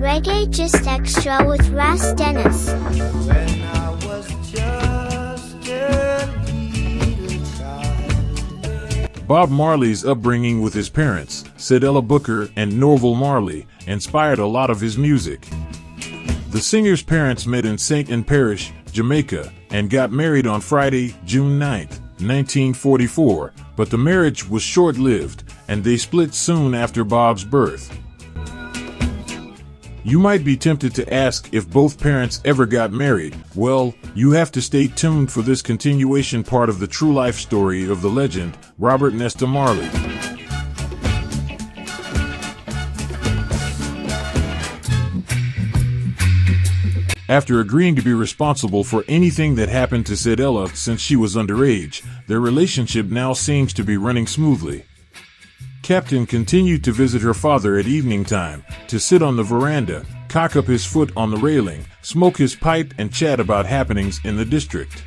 Reggae Just Extra with Ras Dennis. When I was just a little child. Bob Marley's upbringing with his parents, Cedella Booker and Norval Marley, inspired a lot of his music. The singer's parents met in St. Ann Parish, Jamaica, and got married on Friday, June 9, 1944, but the marriage was short-lived, and they split soon after Bob's birth. You might be tempted to ask if both parents ever got married. Well, you have to stay tuned for this continuation part of the true life story of the legend, Robert Nesta Marley. After agreeing to be responsible for anything that happened to Cedella since she was underage, their relationship now seems to be running smoothly. Captain continued to visit her father at evening time, to sit on the veranda, cock up his foot on the railing, smoke his pipe and chat about happenings in the district.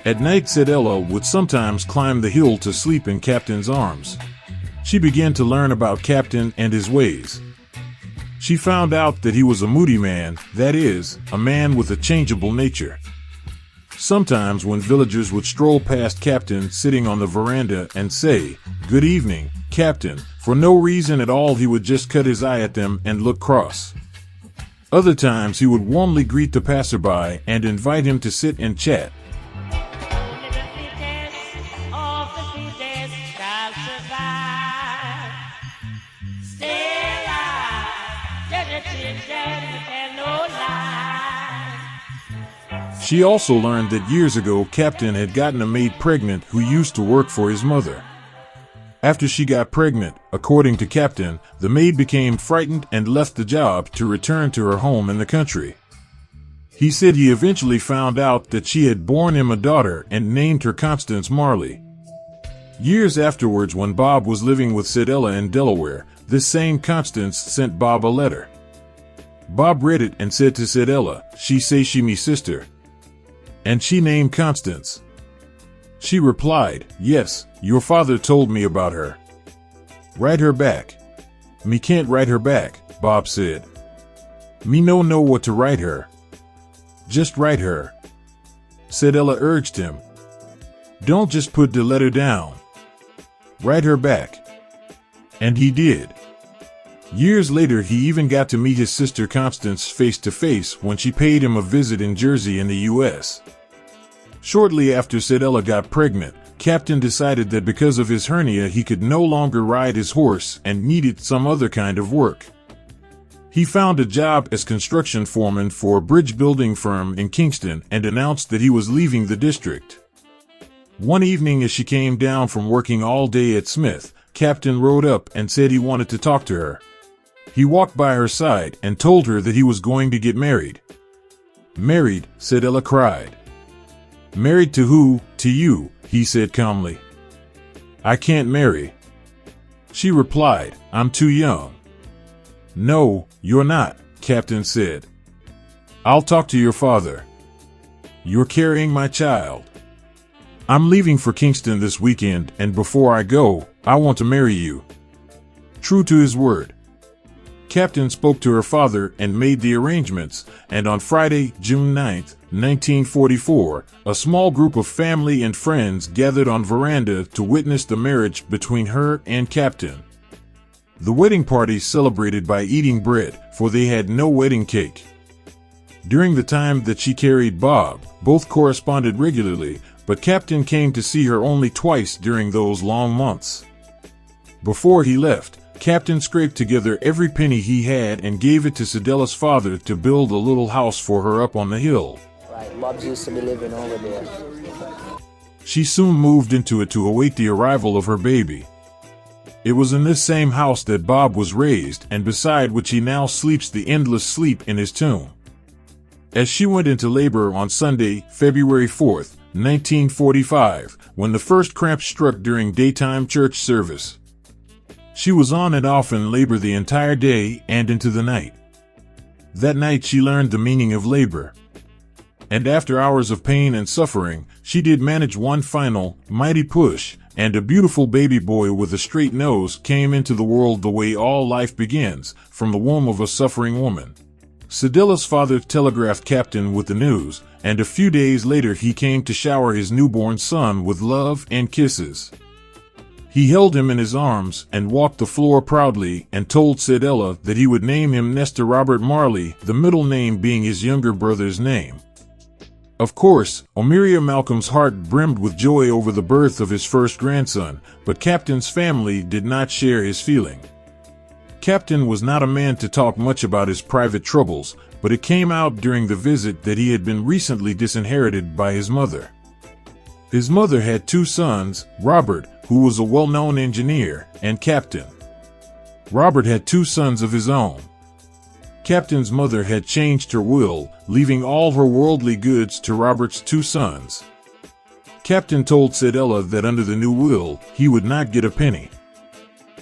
At night, Cedella would sometimes climb the hill to sleep in Captain's arms. She began to learn about Captain and his ways. She found out that he was a moody man, that is, a man with a changeable nature. Sometimes when villagers would stroll past Captain sitting on the veranda and say, "Good evening, Captain," for no reason at all he would just cut his eye at them and look cross. Other times he would warmly greet the passerby and invite him to sit and chat. She also learned that years ago Captain had gotten a maid pregnant who used to work for his mother. After she got pregnant, according to Captain, the maid became frightened and left the job to return to her home in the country. He said he eventually found out that she had borne him a daughter and named her Constance Marley. Years afterwards, when Bob was living with Cedella in Delaware, this same Constance sent Bob a letter. Bob read it and said to Cedella, "She say she me sister." And she named Constance. She replied, "Yes, your father told me about her." "Write her back." "Me can't write her back," Bob said. "Me no know what to write her." "Just write her." Cedella urged him. "Don't just put the letter down. Write her back." And he did. Years later, he even got to meet his sister Constance face to face when she paid him a visit in Jersey in the U.S. Shortly after Cedella got pregnant, Captain decided that because of his hernia he could no longer ride his horse and needed some other kind of work. He found a job as construction foreman for a bridge building firm in Kingston and announced that he was leaving the district. One evening, as she came down from working all day at Smith, Captain rode up and said he wanted to talk to her. He walked by her side and told her that he was going to get married. "Married?" Cedella cried. "Married to who?" "To you," he said calmly. "I can't marry." She replied, "I'm too young." "No, you're not," Captain said. "I'll talk to your father. You're carrying my child. I'm leaving for Kingston this weekend, and before I go, I want to marry you." True to his word, Captain spoke to her father and made the arrangements, and on Friday, June 9, 1944, a small group of family and friends gathered on veranda to witness the marriage between her and Captain. The wedding party celebrated by eating bread, for they had no wedding cake. During the time that she carried Bob, both corresponded regularly, but Captain came to see her only twice during those long months. Before he left, Captain scraped together every penny he had and gave it to Cedella's father to build a little house for her up on the hill. Right, Bob's used to be living over there. She soon moved into it to await the arrival of her baby. It was in this same house that Bob was raised and beside which he now sleeps the endless sleep in his tomb. As she went into labor on Sunday, February 4th, 1945, when the first cramps struck during daytime church service, she was on and off in labor the entire day and into the night. That night she learned the meaning of labor. And after hours of pain and suffering, she did manage one final, mighty push, and a beautiful baby boy with a straight nose came into the world the way all life begins, from the womb of a suffering woman. Sedella's father telegraphed Captain with the news, and a few days later he came to shower his newborn son with love and kisses. He held him in his arms and walked the floor proudly and told Sedella that he would name him Nestor Robert Marley, the middle name being his younger brother's name. Of course, Omiria Malcolm's heart brimmed with joy over the birth of his first grandson, but Captain's family did not share his feeling. Captain was not a man to talk much about his private troubles, but it came out during the visit that he had been recently disinherited by his mother. His mother had two sons, Robert, who was a well-known engineer, and Captain. Robert had two sons of his own. Captain's mother had changed her will, leaving all her worldly goods to Robert's two sons. Captain told Sedella that under the new will, he would not get a penny.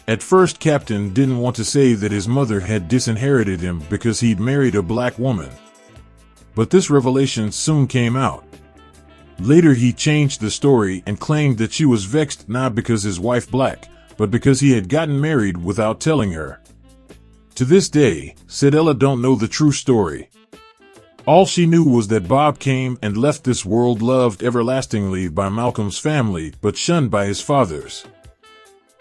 At first, Captain didn't want to say that his mother had disinherited him because he'd married a black woman. But this revelation soon came out. Later he changed the story and claimed that she was vexed not because his wife black, but because he had gotten married without telling her. To this day, Sedella don't know the true story. All she knew was that Bob came and left this world loved everlastingly by Malcolm's family but shunned by his father's.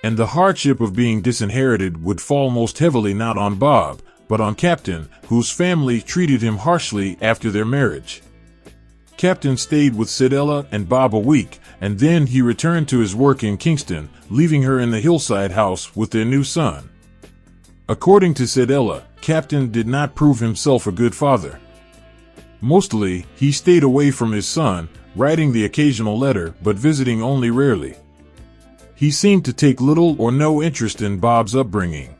And the hardship of being disinherited would fall most heavily not on Bob, but on Captain, whose family treated him harshly after their marriage. Captain stayed with Sedella and Bob a week, and then he returned to his work in Kingston, leaving her in the hillside house with their new son. According to Sedella, Captain did not prove himself a good father. Mostly, he stayed away from his son, writing the occasional letter but visiting only rarely. He seemed to take little or no interest in Bob's upbringing.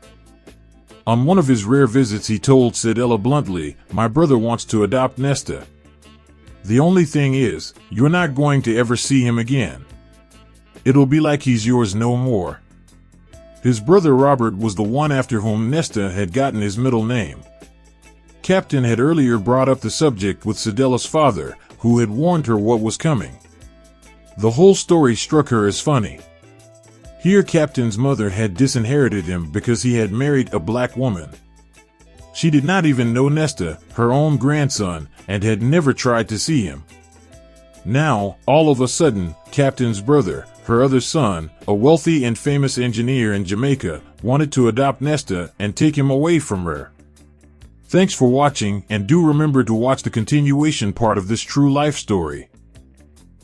On one of his rare visits he told Sedella bluntly, "My brother wants to adopt Nesta. The only thing is, you're not going to ever see him again. It'll be like he's yours no more." His brother Robert was the one after whom Nesta had gotten his middle name. Captain had earlier brought up the subject with Sedella's father, who had warned her what was coming. The whole story struck her as funny. Here Captain's mother had disinherited him because he had married a black woman. She did not even know Nesta, her own grandson, and had never tried to see him. Now, all of a sudden, Captain's brother, her other son, a wealthy and famous engineer in Jamaica, wanted to adopt Nesta and take him away from her. Thanks for watching, and do remember to watch the continuation part of this true life story.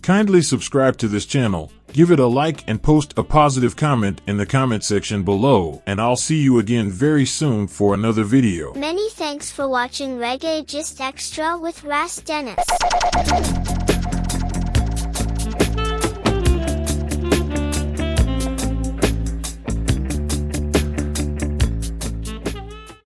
Kindly subscribe to this channel, give it a like and post a positive comment in the comment section below, and I'll see you again very soon for another video. Many thanks for watching Reggae Just Extra with Ras Dennis.